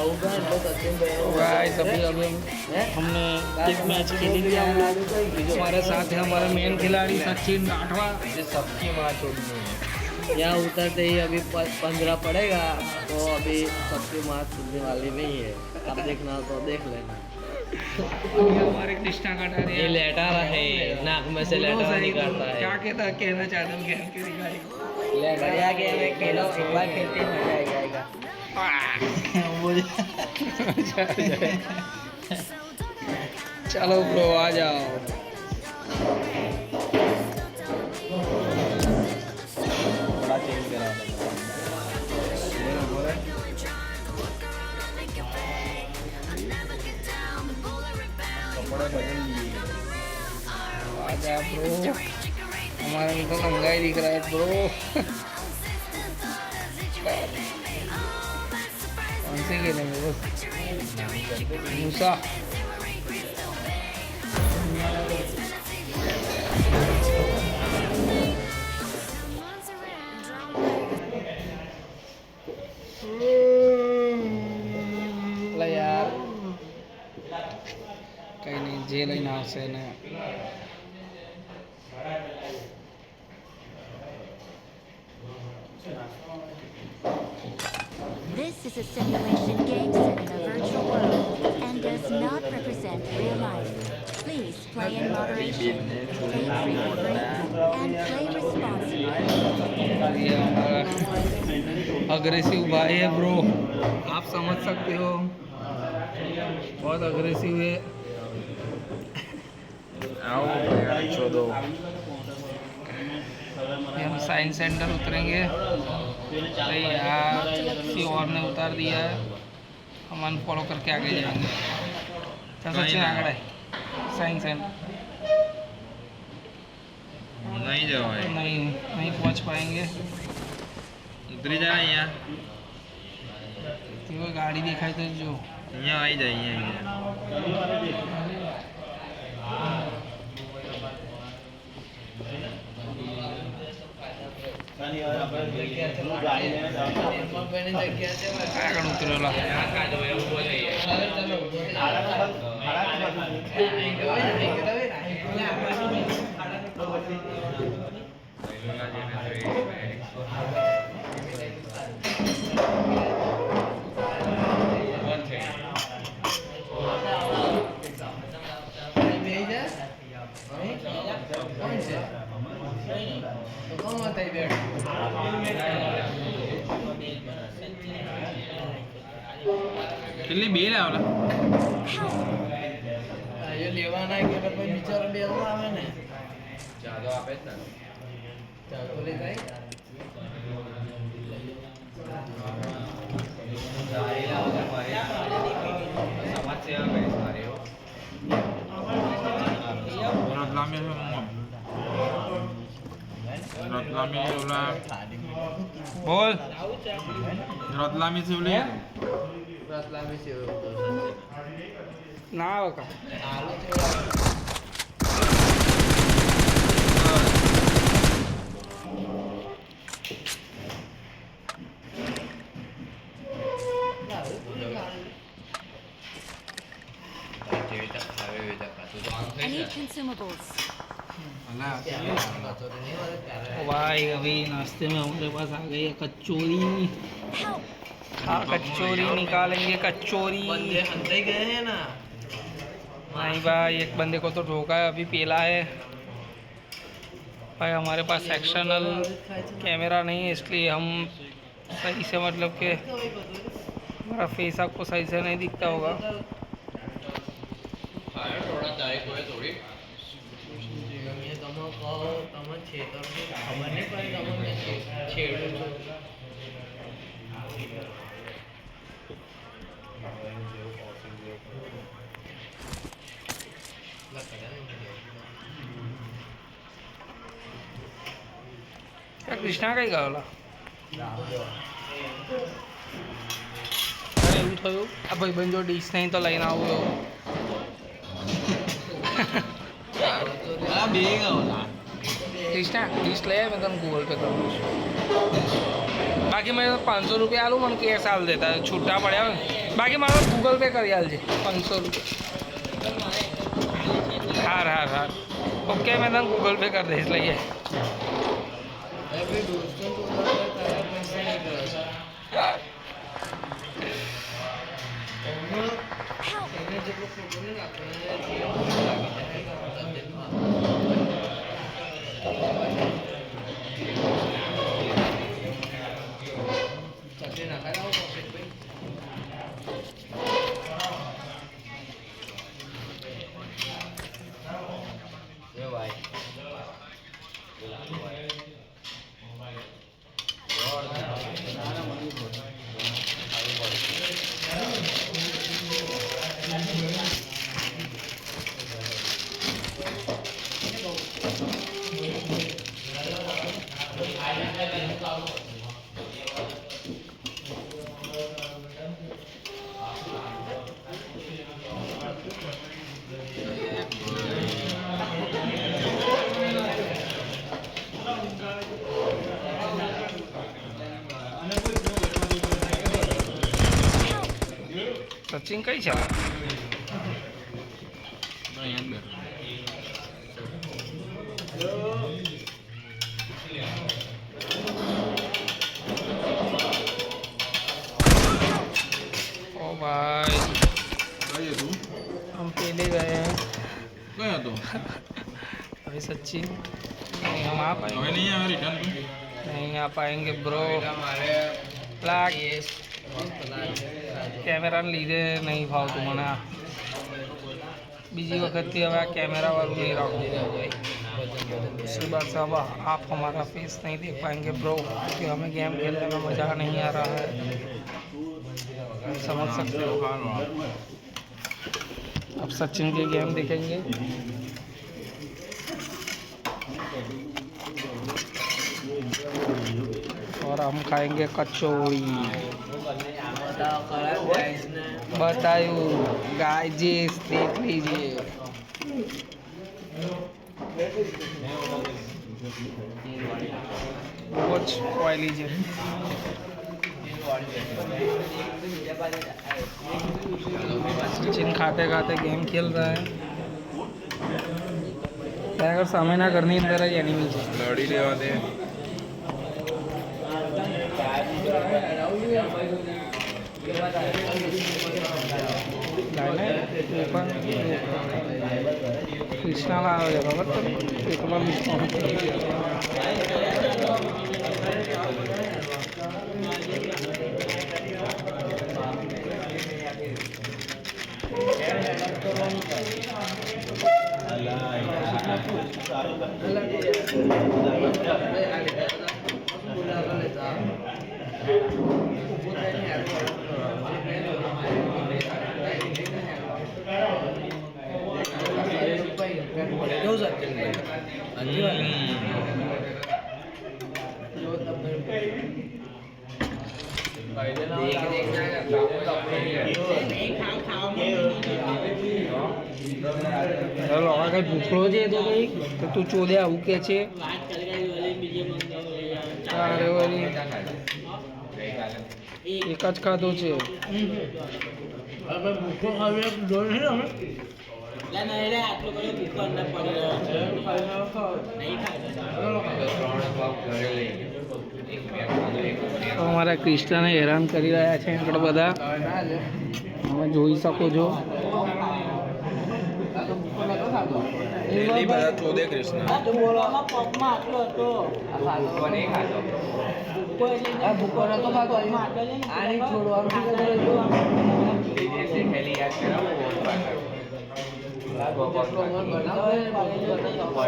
Guys अभी अभी हमने एक मैच खेल लिया हम लोग। हमारे साथ है हमारा मेन खिलाड़ी सचिन राठवा। सबकी माँ छोड़नी है। यहाँ उतरते ही अभी 15 पड़ेगा, तो अभी सबकी माँ छूटने वाली नहीं है। अब देखना तो देख लेना। अभी हमारे कृष्णा कटारिया ये लेटा रहे, नाक में से लेटा निकालता है। क्या कहना चाहते हो ज्ञान के दिखाई? बढ़िया गेम है, खेलो एक बार खेलते ही मजा आएगा। चलो ब्रो आ जाओ। बड़ा चेंज करा कपड़े बदल लिए। आ जा ब्रो, हमारा तो नंगा ही दिख रहा है ब्रो। कौन से खेलेंगे बस मूसा? यार कहीं नहीं जेल ही ना से ने This is a simulation game set in a virtual world and does not represent real life. Please play in moderation, take frequent breaks, and play responsibly. ये हमारा अग्रेसिव भाई है ब्रो, आप समझ सकते हो, बहुत अग्रेसिव है। आओ छोड़ो। हम साइंस सेंटर उतरेंगे। अरे यार किसी और ने उतार दिया है, हम अनफॉलो करके आगे जाएंगे। चल सचिन आगे है साइंस सेंटर। नहीं जाओ नहीं नहीं पहुंच पाएंगे। उतरी जाना यहाँ। तो गाड़ी दिखाई तो जो यहाँ आई जाइए। આગળ ઉતરેલા કેટલી બે લાવલા લેવાના કે પછી બિચારો બેસો આવે ને ચાલો આપે જ ને ચાલો લે જાય સમાજ સેવા કરી સારી હો Rotlamnya ulah બોલ Rotlamnya sih ulah રસ લાંબી છે ના આવે કા આલુ છે I need consumables. भाई अभी नाश्ते में हमारे पास आ गई है कचौरी। Help! हाँ कचौरी निकालेंगे कचौरी। बंदे अंदर गए हैं ना नहीं भाई एक बंदे को तो ठोका है, अभी पेला है भाई। हमारे पास एक्सटर्नल कैमरा नहीं है, इसलिए हम सही से मतलब कि हमारा फेस आपको सही से नहीं दिखता होगा। थोड़ा चाय को है थोड़ी ये તમે કહો તમે છેતરપિંડી ખબર નહીં પડી તમને છેડું છું क्या कृष्णा कई गया अरे એવું થયું આ ભાઈબંધ જો ડીશ નહીં તો લઈને આવું આ બેગ આવલા कृष्णा डिश ले मैं तुम गूगल पे करूँ। બાકી મેં 500 રૂપિયા આલું મને કેશ આલ દેતા છૂટા પડ્યા હોય ને બાકી મારે ગૂગલ પે કરી આલજે 500 રૂપિયા હાર ઓકે મેં તને ગૂગલ પે કરી દઈશ લઈએ अभी दोस्तों को बोला तारा पैसा नहीं करा એને જેટલો ફોટો નહીં ચટણી નાખાય આવો પોકેટ ભાઈ સચિન કઈ છે ઓ ભાઈ કઈ હતું हम पहले गए हैं કઈ હતો अभी सचिन नहीं हम आ पाएंगे હવે નહીં આવે રિટર્ન नहीं आ पाएंगे ब्रो लाग કેમેરાને લીધે નહીં ફાવતું મને આ બીજી વખતથી હવે આ કેમેરાવાળું નહીં રાખવું दूसरी बात से अब आप हमारा फेस नहीं देख पाएंगे ब्रो क्योंकि हमें गेम खेलने में मज़ा नहीं आ रहा है समझ सकते हो अब सचिन के गेम देखेंगे और हम खाएंगे कचौड़ी बतायू गाइस देख लीजिए बहुत ऑयली है सचिन खाते खाते गेम खेल रहा है अगर सामना करनी अंदर ही एनिमी है લડી લેવા દે कृष्णा ला खबर ભૂખડો છે તો કઈ તો તું ચોદે આવું કે છે અરે વળી એક જ ખાધો છે ભૂખો ખાવી જોર નહીં અમે અમારા ક્રિસ્ટને હેરાન કરી રહ્યા છે આગળ બધા તમે જોઈ શકો છો પહેલી બધા ચોદે કૃષ્ણ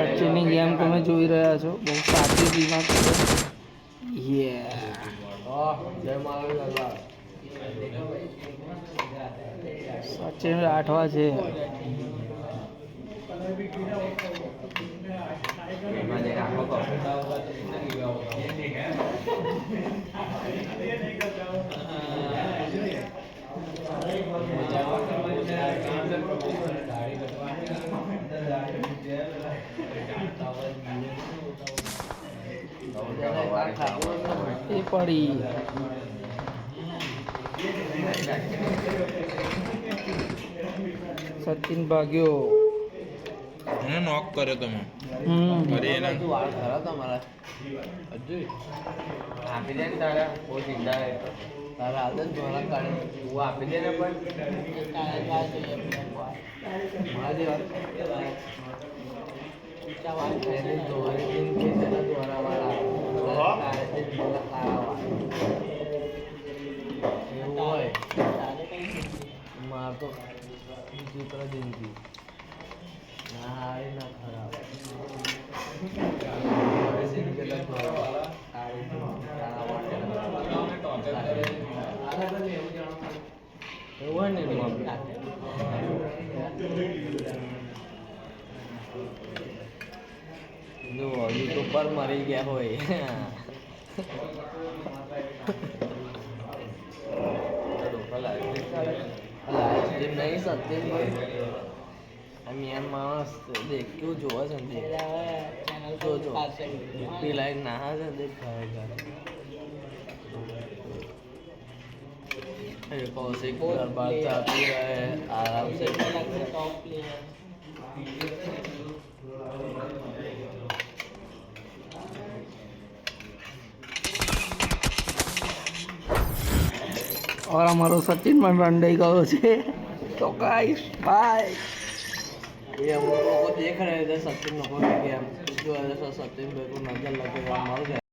સચિનની ગેમ તમે જોઈ રહ્યા છો બહુ સાચી દિમાગ સચિન રાઠવા છે એ પડી સચિન ભાગ્યો એને નોક કર્યો તમે કરી એના હજુ વાર ખરા તમારા હજુ આપી દે ને તારા બહુ ચિંતા હે તારા આદત ધોરા કાઢે તું આપી દે ને પણ મારી વાત એને ધોરી દિન કે તેના ધોરા વાળા કાઢે તે ધોરા કાઢવા એવું હોય માર તો ચિત્ર જિંદગી ના હારી ના ખરાબ એવું હોય ને જો યુટ્યુબ પર મરી ગયા હોય લાઈવ નહીં સત્યભાઈ મેન માણસ દેખ કેવું જોવે છે ને જો પેલા ના છે દેખ खरेखर कौशिक बात आती है आराम से और हमारो सचिन मन रंडाई गयो છે तो गाइस बाय ये हम लोग को देख रहे थे सचिन लोगों ने कि हम जो है सचिन भाई को नजर लगे मर गए।